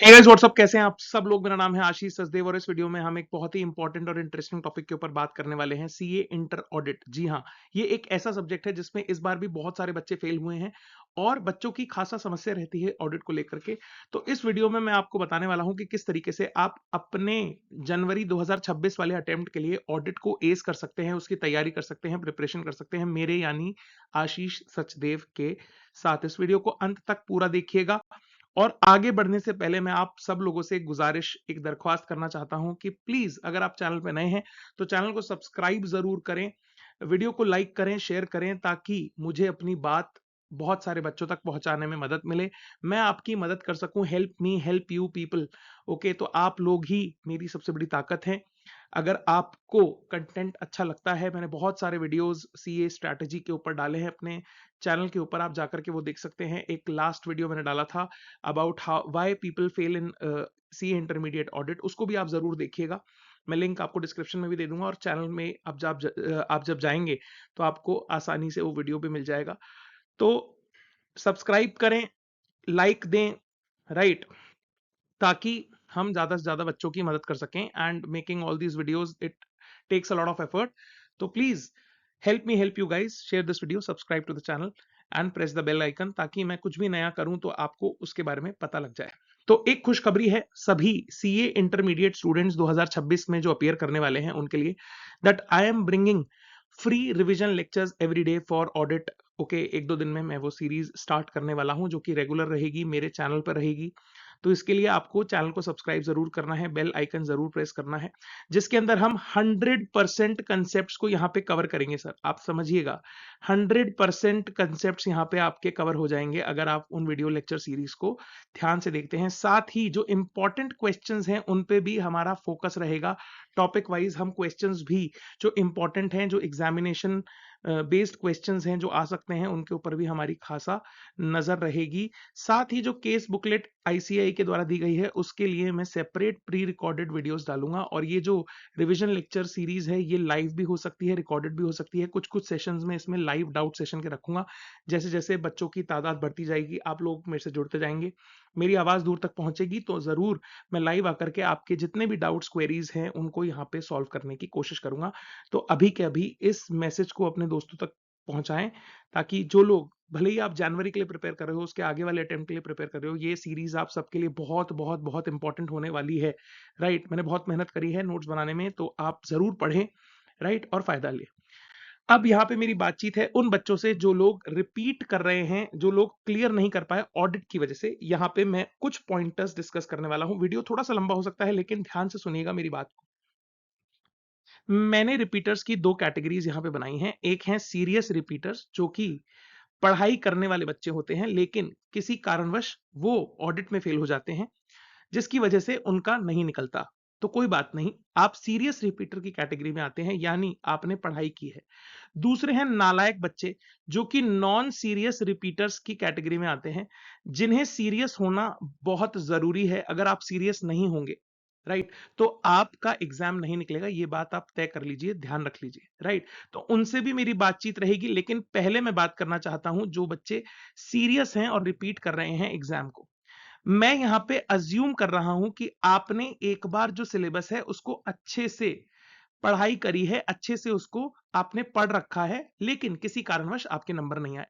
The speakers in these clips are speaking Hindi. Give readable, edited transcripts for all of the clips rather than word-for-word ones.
हे गाइस व्हाट्सअप, कैसे हैं आप सब लोग। मेरा नाम है आशीष सचदेव और इस वीडियो में हम एक बहुत ही इंपॉर्टेंट और इंटरेस्टिंग टॉपिक के ऊपर बात करने वाले हैं, सीए इंटर ऑडिट। जी हाँ, ये एक ऐसा सब्जेक्ट है जिसमें इस बार भी बहुत सारे बच्चे फेल हुए हैं और बच्चों की खासा समस्या रहती है ऑडिट को लेकर के। तो इस वीडियो में मैं आपको बताने वाला हूं कि किस तरीके से आप अपने जनवरी 2026 वाले अटेम्प्ट के लिए ऑडिट को एस कर सकते हैं, उसकी तैयारी कर सकते हैं, प्रिपरेशन कर सकते हैं मेरे यानी आशीष सचदेव के साथ। इस वीडियो को अंत तक पूरा देखिएगा और आगे बढ़ने से पहले मैं आप सब लोगों से एक गुजारिश, एक दरख्वास्त करना चाहता हूं कि प्लीज अगर आप चैनल पर नए हैं तो चैनल को सब्सक्राइब जरूर करें, वीडियो को लाइक करें, शेयर करें, ताकि मुझे अपनी बात बहुत सारे बच्चों तक पहुंचाने में मदद मिले, मैं आपकी मदद कर सकूं। Help me help you people. Okay, तो आप लोग ही मेरी सबसे बड़ी ताकत है। अगर आपको कंटेंट अच्छा लगता है, मैंने बहुत सारे वीडियोस सीए स्ट्रैटेजी के ऊपर डाले हैं अपने चैनल के ऊपर, आप जाकर के वो देख सकते हैं। एक लास्ट वीडियो मैंने डाला था about how why people fail in CA intermediate audit, उसको भी आप जरूर देखिएगा। मैं लिंक आपको डिस्क्रिप्शन में भी दे दूंगा और चैनल में आप जब जाएंगे तो आपको आसानी से वो वीडियो भी मिल जाएगा। तो सब्सक्राइब करें, लाइक दें, राइट, ताकि हम ज्यादा से ज्यादा बच्चों की मदद कर सकें। And making all these videos it takes a lot of effort. तो please help me help you guys, share this video, subscribe to the channel and press the bell icon, ताकि मैं कुछ भी नया करूं तो आपको उसके बारे में पता लग जाए। तो एक खुशखबरी है सभी सीए इंटरमीडिएट स्टूडेंट्स 2026 में जो अपीयर करने वाले हैं उनके लिए, that I am bringing free revision lectures every day for audit. Okay, एक दो दिन में मैं वो सीरीज स्टार्ट करने वाला हूं जो कि रेगुलर रहेगी, मेरे चैनल पर रहेगी। तो इसके लिए आपको चैनल को सब्सक्राइब जरूर करना है, बेल आइकन जरूर प्रेस करना है, जिसके अंदर हम 100% कंसेप्ट को यहाँ पे कवर करेंगे। सर आप समझिएगा, 100% कंसेप्ट यहाँ पे आपके कवर हो जाएंगे अगर आप उन वीडियो लेक्चर सीरीज को ध्यान से देखते हैं। साथ ही जो इंपॉर्टेंट क्वेश्चंस हैं उन पे भी हमारा फोकस रहेगा। टॉपिक वाइज हम क्वेश्चंस भी जो इंपॉर्टेंट हैं, जो एग्जामिनेशन बेस्ड क्वेश्चंस हैं जो आ सकते हैं, उनके ऊपर भी हमारी खासा नजर रहेगी। साथ ही जो केस बुकलेट आईसीआई के द्वारा दी गई है उसके लिए मैं सेपरेट प्री रिकॉर्डेड वीडियोस डालूंगा। और ये जो रिवीजन लेक्चर सीरीज है ये लाइव भी हो सकती है, रिकॉर्डेड भी हो सकती है। कुछ कुछ सेशंस में इसमें लाइव डाउट सेशन के रखूंगा। जैसे जैसे बच्चों की तादाद बढ़ती जाएगी, आप लोग मेरे से जुड़ते जाएंगे, मेरी आवाज दूर तक पहुंचेगी, तो जरूर मैं लाइव आकर के आपके जितने भी डाउट्स क्वेरीज हैं उनको यहाँ पे सॉल्व करने की कोशिश करूंगा। तो अभी के अभी इस मैसेज को अपने दोस्तों तक पहुंचाएं, ताकि जो लोग, भले ही आप जनवरी के लिए प्रिपेयर कर रहे हो, उसके आगे वाले अटेम्प्ट के लिए प्रिपेयर कर रहे हो, ये सीरीज आप सबके लिए बहुत बहुत बहुत इंपॉर्टेंट होने वाली है। राइट, मैंने बहुत मेहनत करी है नोट्स बनाने में, तो आप जरूर पढ़ें, राइट, और फायदा लें। अब यहाँ पे मेरी बातचीत है उन बच्चों से जो लोग रिपीट कर रहे हैं, जो लोग क्लियर नहीं कर पाए ऑडिट की वजह से। यहाँ पे मैं कुछ पॉइंटर्स डिस्कस करने वाला हूँ। वीडियो थोड़ा सा लंबा हो सकता है, लेकिन ध्यान से सुनिएगा मेरी बात को। मैंने रिपीटर्स की दो कैटेगरीज यहाँ पे बनाई हैं। एक है सीरियस रिपीटर्स, जो कि पढ़ाई करने वाले बच्चे होते हैं लेकिन किसी कारणवश वो ऑडिट में फेल हो जाते हैं, जिसकी वजह से उनका नहीं निकलता। तो कोई बात नहीं, आप सीरियस रिपीटर की कैटेगरी में आते हैं, यानी आपने पढ़ाई की है। दूसरे हैं नालायक बच्चे, जो कि नॉन सीरियस रिपीटर्स की कैटेगरी में आते हैं, जिन्हें सीरियस होना बहुत जरूरी है। अगर आप सीरियस नहीं होंगे, राइट, तो आपका एग्जाम नहीं निकलेगा। ये बात आप तय कर लीजिए, ध्यान रख लीजिए, राइट। तो उनसे भी मेरी बातचीत रहेगी, लेकिन पहले मैं बात करना चाहता हूं जो बच्चे सीरियस हैं और रिपीट कर रहे हैं एग्जाम को। मैं यहां पे अज्यूम कर रहा हूं कि आपने एक बार जो सिलेबस है उसको अच्छे से पढ़ाई करी है, अच्छे से उसको आपने पढ़ रखा है, लेकिन किसी कारणवश आपके नंबर नहीं आए।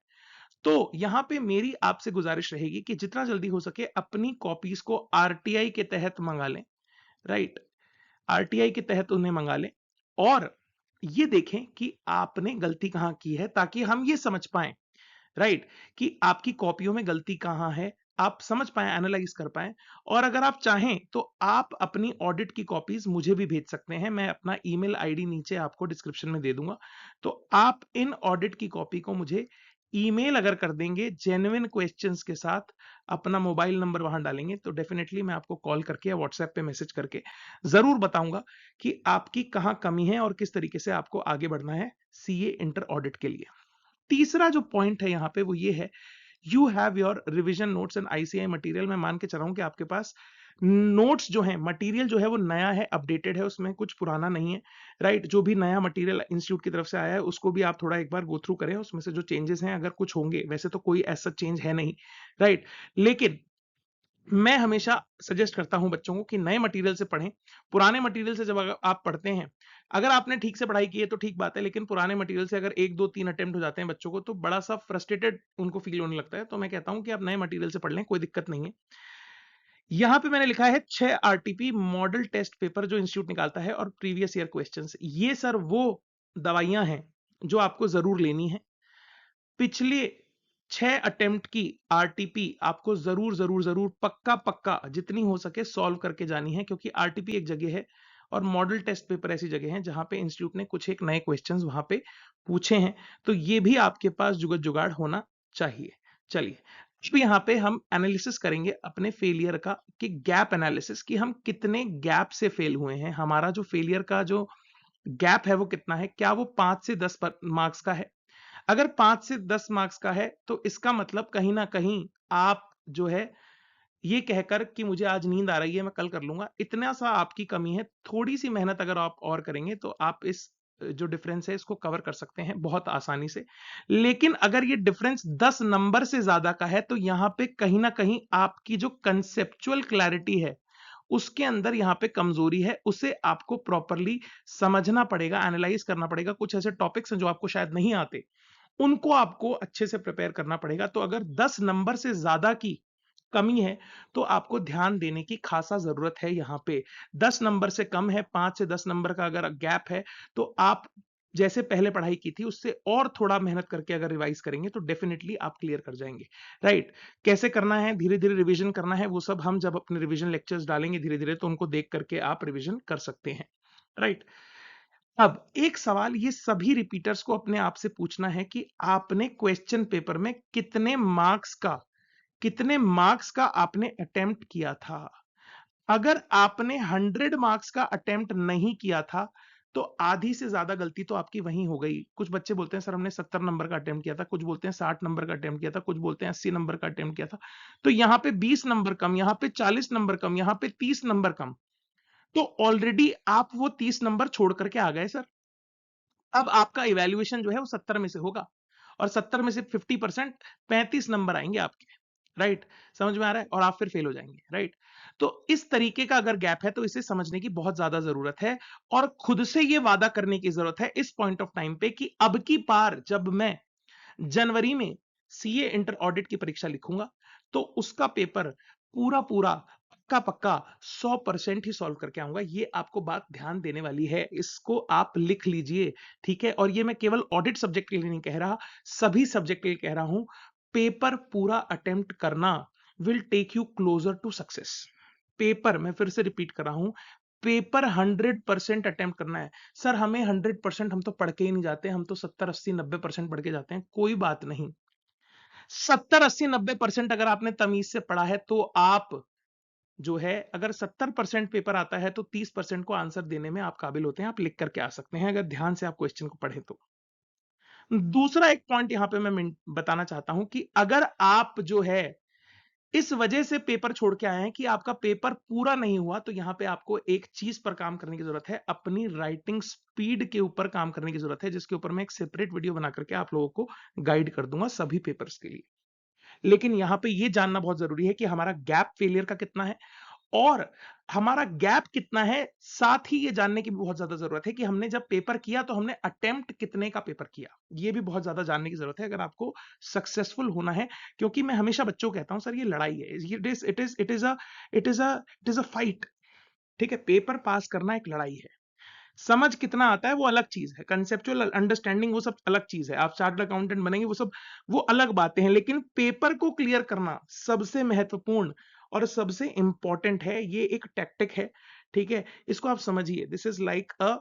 तो यहां पे मेरी आपसे गुजारिश रहेगी कि जितना जल्दी हो सके अपनी कॉपीज को आरटीआई के तहत मंगा लें, राइट, आरटीआई के तहत उन्हें मंगा लें और ये देखें कि आपने गलती कहां की है, ताकि हम ये समझ पाएं, राइट, कि आपकी कॉपियों में गलती कहां है, आप समझ पाए, एनालाइज कर पाए। और अगर आप चाहें तो आप अपनी ऑडिट की कॉपीज मुझे भी भेज सकते हैं, मैं अपना ईमेल आईडी नीचे आपको डिस्क्रिप्शन में दे दूंगा। तो आप इन ऑडिट की कॉपी को मुझे ईमेल अगर कर देंगे जेन्युइन क्वेश्चंस के साथ, अपना मोबाइल नंबर वहां डालेंगे, तो डेफिनेटली मैं आपको कॉल करके या व्हाट्सएप पे मैसेज करके जरूर बताऊंगा कि आपकी कहां कमी है और किस तरीके से आपको आगे बढ़ना है सीए इंटर ऑडिट के लिए। तीसरा जो पॉइंट है यहाँ पे वो ये है, you have your revision notes and ICI material. मैं मान के चल रहा हूं कि आपके पास नोट्स जो है, मटेरियल जो है वो नया है, अपडेटेड है, उसमें कुछ पुराना नहीं है, राइट। जो भी नया मटेरियल इंस्टीट्यूट की तरफ से आया है उसको भी आप थोड़ा एक बार गो थ्रू करें, उसमें से जो चेंजेस हैं अगर कुछ होंगे, वैसे तो कोई ऐसा चेंज है नहीं, राइट, लेकिन मैं हमेशा सजेस्ट करता हूं बच्चों को कि नए मटेरियल से पढ़ें। पुराने मटेरियल से जब आप पढ़ते हैं, अगर आपने ठीक से पढ़ाई की है तो ठीक बात है, लेकिन पुराने मटेरियल से अगर 1, 2, 3 अटेम्प्ट हो जाते हैं बच्चों को, तो बड़ा सा फ्रस्ट्रेटेड उनको फील होने लगता है। तो मैं कहता हूं कि आप नए मटेरियल से पढ़ लें, कोई दिक्कत नहीं है। यहां पे मैंने लिखा है 6 आरटीपी मॉडल टेस्ट पेपर जो इंस्टीट्यूट निकालता है और प्रीवियस ईयर क्वेश्चंस। ये सर वो दवाइयां हैं जो आपको जरूर लेनी है। पिछले 6 अटेम्प्ट की आरटीपी आपको जरूर जरूर जरूर पक्का पक्का जितनी हो सके सॉल्व करके जानी है, क्योंकि आरटीपी एक जगह है और मॉडल टेस्ट पेपर ऐसी जगह है जहां पे इंस्टीट्यूट ने कुछ एक नए क्वेश्चंस वहां पे पूछे हैं। तो ये भी आपके पास जुगत जुगाड़ होना चाहिए। चलिए, अब यहाँ पे हम एनालिसिस करेंगे अपने फेलियर का, कि गैप एनालिसिस, कि हम कितने गैप से फेल हुए हैं। हमारा जो फेलियर का जो गैप है वो कितना है, क्या वो 5 से 10 मार्क्स का है। अगर 5 से 10 मार्क्स का है तो इसका मतलब कहीं ना कहीं आप जो है ये कहकर कि मुझे आज नींद आ रही है मैं कल कर लूंगा, इतना सा आपकी कमी है। थोड़ी सी मेहनत अगर आप और करेंगे तो आप इस जो डिफरेंस है इसको कवर कर सकते हैं बहुत आसानी से। लेकिन अगर ये डिफरेंस 10 नंबर से ज्यादा का है तो यहां पे कहीं ना कहीं आपकी जो कंसेप्चुअल क्लैरिटी है उसके अंदर यहां पे कमजोरी है। उसे आपको प्रॉपरली समझना पड़ेगा, एनालाइज करना पड़ेगा। कुछ ऐसे टॉपिक्स हैं जो आपको शायद नहीं आते, उनको आपको अच्छे से प्रिपेयर करना पड़ेगा। तो अगर 10 नंबर से ज्यादा की कमी है तो आपको ध्यान देने की खासा जरूरत है। यहां पे 10 नंबर से कम है, 5 से 10 नंबर का अगर गैप है, तो आप जैसे पहले पढ़ाई की थी उससे और थोड़ा मेहनत करके अगर रिवाइज करेंगे तो डेफिनेटली आप क्लियर कर जाएंगे। राइट? कैसे करना है, धीरे धीरे रिवीजन करना है, वो सब हम जब अपने रिवीजन लेक्चर्स डालेंगे धीरे धीरे तो उनको देख करके आप रिवीजन कर सकते हैं। राइट? अब एक सवाल ये सभी रिपीटर्स को अपने आप से पूछना है कि आपने क्वेश्चन पेपर में कितने मार्क्स का आपने अटेम्प्ट किया था। अगर आपने 100 मार्क्स का अटेम्प्ट नहीं किया था तो आधी से ज्यादा गलती तो आपकी वहीं हो गई। कुछ बच्चे बोलते हैं सर हमने 70 नंबर का अटेम्प्ट किया था, कुछ बोलते हैं 60 नंबर का अटेम्प्ट किया था, कुछ बोलते हैं 80 नंबर का अटेम्प्ट किया था। तो यहां पे 20 नंबर कम, यहां पे 40 नंबर कम, यहां पे 30 नंबर कम। तो ऑलरेडी आप वो 30 नंबर छोड़ करके आ गए सर। अब आपका इवैल्यूएशन जो है वो 70 में से होगा और 70 में से 50% 35 नंबर आएंगे आपके। राइट? समझ में आ रहा है? और आप फिर फेल हो जाएंगे। राइट? तो इस तरीके का अगर गैप है तो इसे समझने की बहुत ज्यादा जरूरत है और खुद से ये वादा करने की जरूरत है इस पॉइंट ऑफ टाइम पे कि अब की बार जब मैं जनवरी में सीए इंटर ऑडिट की परीक्षा लिखूंगा तो उसका पेपर पूरा पूरा पक्का पक्का 100% ही सॉल्व करके आऊंगा। ये आपको बात ध्यान देने वाली है, इसको आप लिख लीजिए। ठीक है? और ये मैं केवल ऑडिट सब्जेक्ट के लिए नहीं कह रहा, सभी सब्जेक्ट के लिए कह रहा हूं। पेपर पूरा अटेम्प्ट करना will take you closer to success. Paper, मैं फिर से रिपीट कर रहा हूं, पेपर 100% अटेम्प्ट करना है। सर हमें 100% हम तो पढ़ के ही नहीं जाते, हम तो 70, 80, 90% पढ़ के जाते हैं। कोई बात नहीं, 70, 80, 90% अगर आपने तमीज से पढ़ा है तो आप जो है, अगर 70% पेपर आता है तो 30% को आंसर देने में आप काबिल होते हैं। आप लिख करके आ सकते हैं अगर ध्यान से आप क्वेश्चन को पढ़े तो। दूसरा एक पॉइंट यहां पे मैं बताना चाहता हूं कि अगर आप जो है इस वजह से पेपर छोड़ के आए हैं कि आपका पेपर पूरा नहीं हुआ, तो यहां पे आपको एक चीज पर काम करने की जरूरत है, अपनी राइटिंग स्पीड के ऊपर काम करने की जरूरत है, जिसके ऊपर मैं एक सेपरेट वीडियो बना करके आप लोगों को गाइड कर दूंगा सभी पेपर्स के लिए। लेकिन यहां पे ये जानना बहुत जरूरी है कि हमारा गैप फेलियर का कितना है और हमारा गैप कितना है। साथ ही ये जानने की भी बहुत ज्यादा जरूरत है कि हमने जब पेपर किया तो हमने अटेम्प्ट कितने का पेपर किया। ये भी बहुत ज्यादा जानने की जरूरत है अगर आपको सक्सेसफुल होना है। क्योंकि मैं हमेशा बच्चों को कहता हूं सर ये लड़ाई है, इट इज अ फाइट। ठीक है? पेपर पास करना एक लड़ाई है। समझ कितना आता है वो अलग चीज है, कंसेप्चुअल अंडरस्टैंडिंग वो सब अलग चीज है, आप चार्टर्ड अकाउंटेंट बनेंगे वो सब वो अलग बातें हैं। लेकिन पेपर को क्लियर करना सबसे महत्वपूर्ण और सबसे इंपॉर्टेंट है। ये एक टैक्टिक है। ठीक है? इसको आप समझिए, this is like a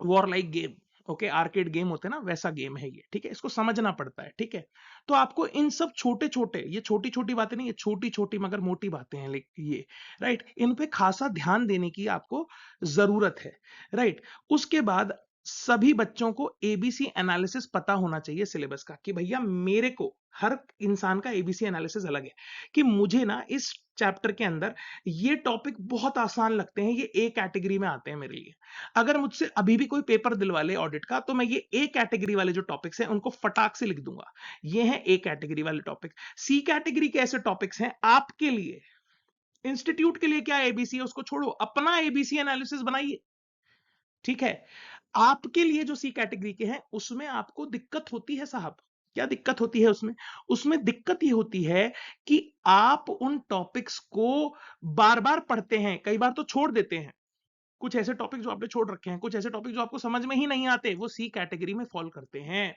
war like game. Okay? Arcade game होते हैं ना, वैसा गेम है ये। ठीक है? इसको समझना पड़ता है। ठीक है? तो आपको इन सब छोटे छोटे, ये छोटी छोटी बातें नहीं, ये छोटी छोटी मगर मोटी बातें हैं ये। राइट? इन पे खासा ध्यान देने की आपको जरूरत है। राइट? उसके बाद सभी बच्चों को एबीसी एनालिसिस पता होना चाहिए सिलेबस का, कि भैया मेरे को, हर इंसान का एबीसी एनालिसिस अलग है, कि मुझे ना इस चैप्टर के अंदर ये टॉपिक बहुत आसान लगते हैं, ये ए कैटेगरी में आते हैं मेरे लिए। अगर मुझसे अभी भी कोई पेपर दिलवा ले ऑडिट का तो मैं ये ए कैटेगरी वाले जो टॉपिक्स हैं उनको फटाक से लिख दूंगा। ये हैं ए कैटेगरी वाले टॉपिक। सी कैटेगरी के ऐसे टॉपिक्स हैं आपके लिए इंस्टीट्यूट के लिए क्या एबीसी है उसको छोड़ो, अपना एबीसी एनालिसिस बनाइए, ठीक है। आपके लिए जो सी कैटेगरी के हैं उसमें आपको दिक्कत होती है साहब। क्या दिक्कत होती है उसमें? उसमें दिक्कत ये होती है कि आप उन टॉपिक्स को बार बार पढ़ते हैं, कई बार तो छोड़ देते हैं। कुछ ऐसे टॉपिक जो आपने छोड़ रखे हैं, कुछ ऐसे टॉपिक जो आपको समझ में ही नहीं आते, वो सी कैटेगरी में फॉल करते हैं।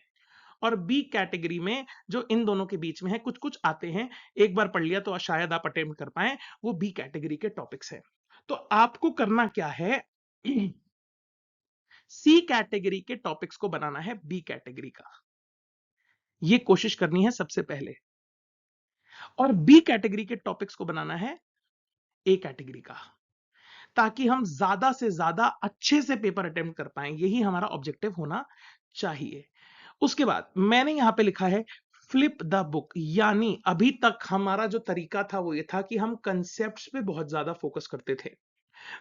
और बी कैटेगरी में जो इन दोनों के बीच में है, कुछ कुछ आते हैं, एक बार पढ़ लिया तो शायद आप अटेम्प्ट कर पाए, वो बी कैटेगरी के टॉपिक्स हैं। तो आपको करना क्या है? सी कैटेगरी के टॉपिक्स को बनाना है बी कैटेगरी का, ये कोशिश करनी है सबसे पहले। और बी कैटेगरी के टॉपिक्स को बनाना है ए कैटेगरी का, ताकि हम ज्यादा से ज्यादा अच्छे से पेपर अटेम्प्ट कर पाए, यही हमारा ऑब्जेक्टिव होना चाहिए। उसके बाद मैंने यहां पे लिखा है फ्लिप द बुक, यानी अभी तक हमारा जो तरीका था वो ये था कि हम कंसेप्ट्स पे बहुत ज्यादा फोकस करते थे।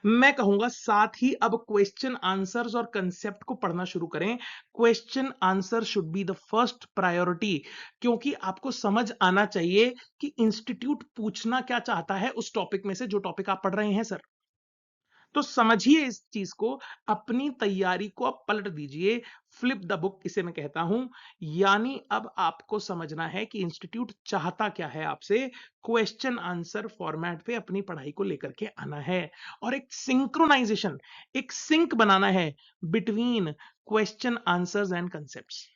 मैं कहूंगा साथ ही अब क्वेश्चन आंसर्स और कंसेप्ट को पढ़ना शुरू करें। Question answer should be the first priority, क्योंकि आपको समझ आना चाहिए कि इंस्टीट्यूट पूछना क्या चाहता है उस टॉपिक में से जो टॉपिक आप पढ़ रहे हैं सर। तो समझिए इस चीज को, अपनी तैयारी को आप पलट दीजिए। फ्लिप द बुक इसे मैं कहता हूं, यानी अब आपको समझना है कि इंस्टीट्यूट चाहता क्या है आपसे। क्वेश्चन आंसर फॉर्मेट पे अपनी पढ़ाई को लेकर के आना है, और एक सिंक्रोनाइजेशन, एक सिंक बनाना है between question answers and concepts.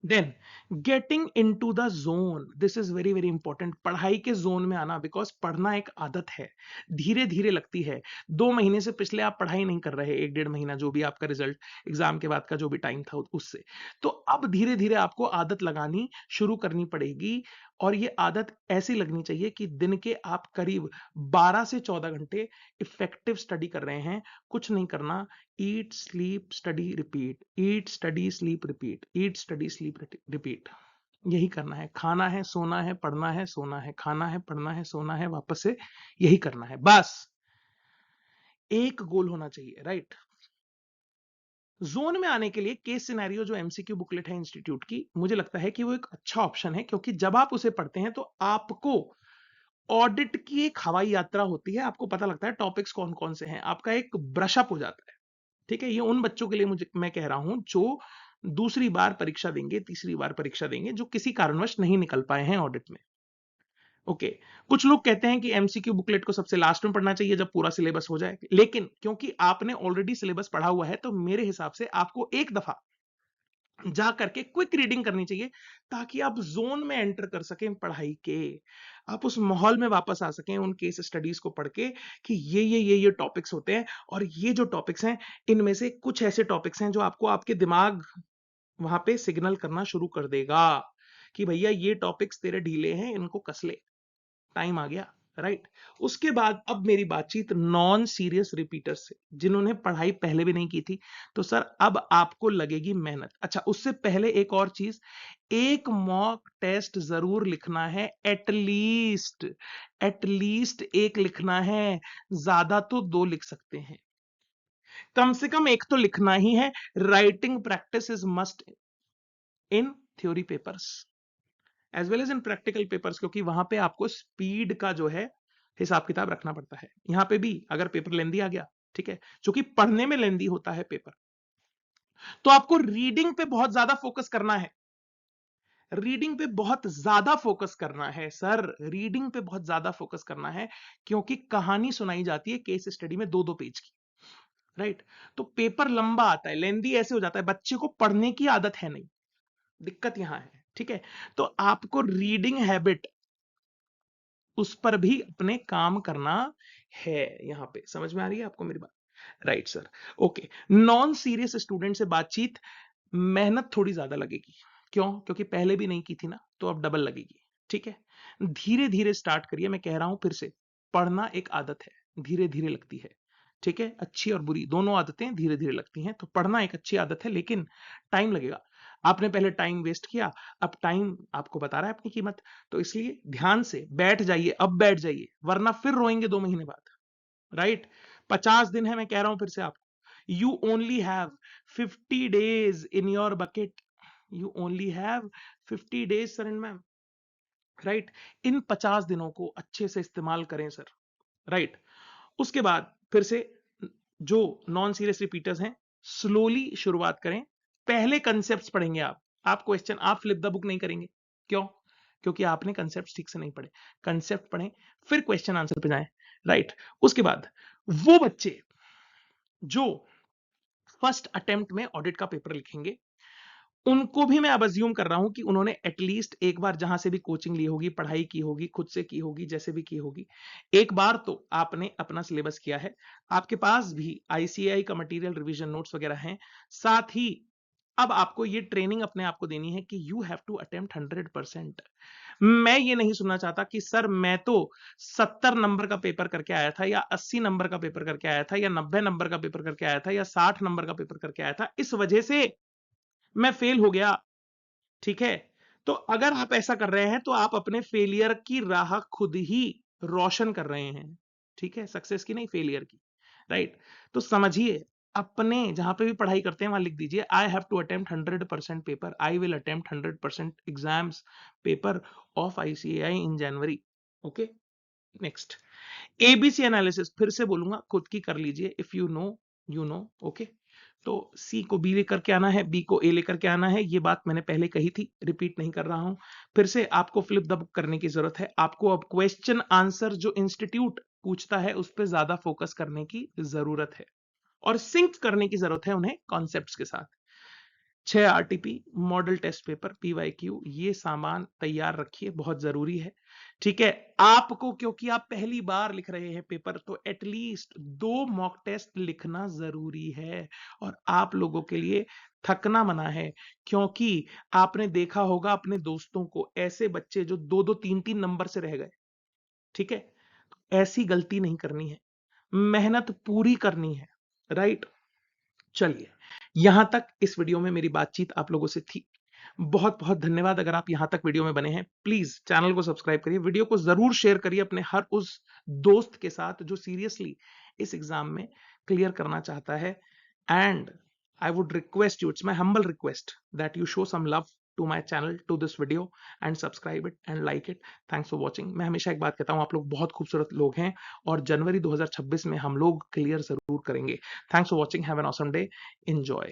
Then getting into the zone, this is very very important, पढ़ाई के जोन में आना, बिकॉज पढ़ना एक आदत है, धीरे धीरे लगती है। 2 महीने से पिछले आप पढ़ाई नहीं कर रहे, 1 1.5 महीना जो भी आपका रिजल्ट एग्जाम के बाद का जो भी टाइम था उससे, तो अब धीरे धीरे आपको आदत लगानी शुरू करनी पड़ेगी। और ये आदत ऐसी लगनी चाहिए कि दिन के आप करीब 12 से 14 घंटे इफेक्टिव स्टडी कर रहे हैं। कुछ नहीं करना, ईट स्लीप स्टडी रिपीट, ईट स्टडी स्लीप रिपीट, ईट स्टडी स्लीप रिपीट, यही करना है। खाना है, सोना है, पढ़ना है, सोना है, खाना है, पढ़ना है, सोना है, वापस से यही करना है, बस एक गोल होना चाहिए, राइट। जोन में आने के लिए केस सिनेरियो जो एमसीक्यू बुकलेट है इंस्टीट्यूट की, मुझे लगता है कि वो एक अच्छा ऑप्शन है, क्योंकि जब आप उसे पढ़ते हैं तो आपको ऑडिट की एक हवाई यात्रा होती है, आपको पता लगता है टॉपिक्स कौन कौन से हैं, आपका एक ब्रशअप हो जाता है। ठीक है, ये उन बच्चों के लिए मुझे मैं कह रहा हूं जो दूसरी बार परीक्षा देंगे, तीसरी बार परीक्षा देंगे, जो किसी कारणवश नहीं निकल पाए हैं ऑडिट में। ओके, कुछ लोग कहते हैं कि एमसीक्यू बुकलेट को सबसे लास्ट में पढ़ना चाहिए जब पूरा सिलेबस हो जाए, लेकिन क्योंकि आपने ऑलरेडी सिलेबस पढ़ा हुआ है तो मेरे हिसाब से आपको एक दफा जा करके क्विक रीडिंग करनी चाहिए, ताकि आप जोन में एंटर कर सकें पढ़ाई के, आप उस माहौल में वापस आ सकें उन केस स्टडीज को पढ़ के कि ये टॉपिक्स होते हैं, और ये जो टॉपिक्स हैं इनमें से कुछ ऐसे टॉपिक्स हैं जो आपको आपके दिमाग वहां पे सिग्नल करना शुरू कर देगा कि भैया ये टॉपिक्स तेरे ढीले हैं, इनको कस ले, टाइम आ गया, राइट। उसके बाद अब मेरी बातचीत नॉन सीरियस रिपीटर्स से, जिन्होंने पढ़ाई पहले भी नहीं की थी। तो सर अब आपको लगेगी मेहनत। अच्छा, उससे पहले एक और चीज, एक मॉक टेस्ट जरूर लिखना है, एटलीस्ट एक लिखना है, ज्यादा तो 2 लिख सकते हैं, कम से कम एक तो लिखना ही है। Writing practice is must in theory papers as well as in practical papers, क्योंकि वहां पे आपको स्पीड का जो है हिसाब किताब रखना पड़ता है। यहां पे भी अगर पेपर लेंदी आ गया, ठीक है, जो कि पढ़ने में लेंदी होता है पेपर, तो आपको रीडिंग पे बहुत ज्यादा फोकस करना है, रीडिंग पे बहुत ज्यादा फोकस करना है सर, रीडिंग पे बहुत ज्यादा फोकस करना है, क्योंकि कहानी सुनाई जाती है केस स्टडी में 2-2 पेज की, राइट। तो पेपर लंबा आता है, लेंदी ऐसे हो जाता है, बच्चे को पढ़ने की आदत है नहीं, दिक्कत यहां है, ठीक है। तो आपको रीडिंग हैबिट, उस पर भी अपने काम करना है। यहां पे समझ में आ रही है आपको मेरी बात, right sir. Okay, non serious student से बातचीत, मेहनत थोड़ी ज्यादा लगेगी, क्यों? क्योंकि पहले भी नहीं की थी ना, तो अब डबल लगेगी, ठीक है। धीरे धीरे स्टार्ट करिए, मैं कह रहा हूं फिर से, पढ़ना एक आदत है, धीरे धीरे लगती है, ठीक है। अच्छी और बुरी दोनों आदतें धीरे धीरे लगती हैं, तो पढ़ना एक अच्छी आदत है, लेकिन टाइम लगेगा। आपने पहले टाइम वेस्ट किया, अब टाइम आपको बता रहा है अपनी कीमत, तो इसलिए ध्यान से बैठ जाइए, अब बैठ जाइए, वरना फिर रोएंगे 2 महीने बाद, राइट। 50 दिन है, मैं कह रहा हूं फिर से आपको, you only have 50 days in your bucket, you only have 50 days, sir and ma'am, right. इन 50 दिनों को अच्छे से इस्तेमाल करें सर, राइट। उसके बाद फिर से जो नॉन सीरियस रिपीटर्स हैं, स्लोली शुरुआत करें। पहले कंसेप्ट्स पढ़ेंगे आप क्वेश्चन, आप फ्लिप द बुक नहीं करेंगे। क्यों? क्योंकि आपने कंसेप्ट ठीक से नहीं पढ़े। कंसेप्ट पढ़ें, फिर क्वेश्चन आंसर पे जाएं, राइट। उसके बाद वो बच्चे जो फर्स्ट अटेम्प्ट में ऑडिट का पेपर लिखेंगे, उनको भी मैं अब अज्यूम कर रहा हूं कि उन्होंने एटलीस्ट एक बार जहां से भी कोचिंग ली होगी, पढ़ाई की होगी, खुद से की होगी, जैसे भी की होगी, एक बार तो आपने अपना सिलेबस किया है। आपके पास भी आईसीएआई का मटेरियल, रिवीजन नोट्स वगैरह हैं। साथ ही अब आपको ये ट्रेनिंग अपने आप को देनी है कि यू हैव टू अटेम्प्ट 100%। मैं ये नहीं सुनना चाहता कि सर मैं तो 70 नंबर का पेपर करके आया था, या 80 नंबर का पेपर करके आया था, या 90 नंबर का पेपर करके आया था, या 60 नंबर का पेपर करके आया था, इस वजह से मैं फेल हो गया। ठीक है, तो अगर आप ऐसा कर रहे हैं तो आप अपने फेलियर की राह खुद ही रोशन कर रहे हैं। ठीक है, सक्सेस की नहीं, फेलियर की, राइट। तो समझिए, अपने जहां पे भी पढ़ाई करते हैं वहां लिख दीजिए, I have to attempt 100% paper, I will attempt 100% exams paper of ICAI in January. Okay, next ABC analysis, फिर से बोलूंगा, खुद की कर लीजिए। If you know you know. Okay, तो सी को बी लेकर के आना है, बी को ए लेकर के आना है। ये बात मैंने पहले कही थी, रिपीट नहीं कर रहा हूं। फिर से आपको फ्लिप द बुक करने की जरूरत है। आपको अब क्वेश्चन आंसर जो इंस्टीट्यूट पूछता है उस पर ज्यादा फोकस करने की जरूरत है, और सिंक करने की जरूरत है उन्हें कॉन्सेप्ट्स के साथ। 6 RTP, model test paper, PYQ, ये सामान तैयार रखिए, बहुत जरूरी है। ठीक है, आपको क्योंकि आप पहली बार लिख रहे हैं पेपर, तो एटलीस्ट 2 मॉक टेस्ट लिखना जरूरी है। और आप लोगों के लिए थकना मना है, क्योंकि आपने देखा होगा अपने दोस्तों को, ऐसे बच्चे जो 2-2 3-3 नंबर से रह गए। ठीक है, ऐसी गलती नहीं करनी है, मेहनत पूरी करनी है, राइट। चलिए, यहां तक इस वीडियो में मेरी बातचीत आप लोगों से थी। बहुत बहुत धन्यवाद। अगर आप यहां तक वीडियो में बने हैं, प्लीज चैनल को सब्सक्राइब करिए, वीडियो को जरूर शेयर करिए अपने हर उस दोस्त के साथ जो सीरियसली इस एग्जाम में क्लियर करना चाहता है। And I would request you, it's my humble request, that you show some love to my channel, to this video, and subscribe it and like it. Thanks for watching. मैं हमेशा एक बात कहता हूं, आप लोग बहुत खूबसूरत लोग हैं, और जनवरी 2026 में हम लोग क्लियर जरूर करेंगे। Thanks for watching. Have an awesome day. Enjoy.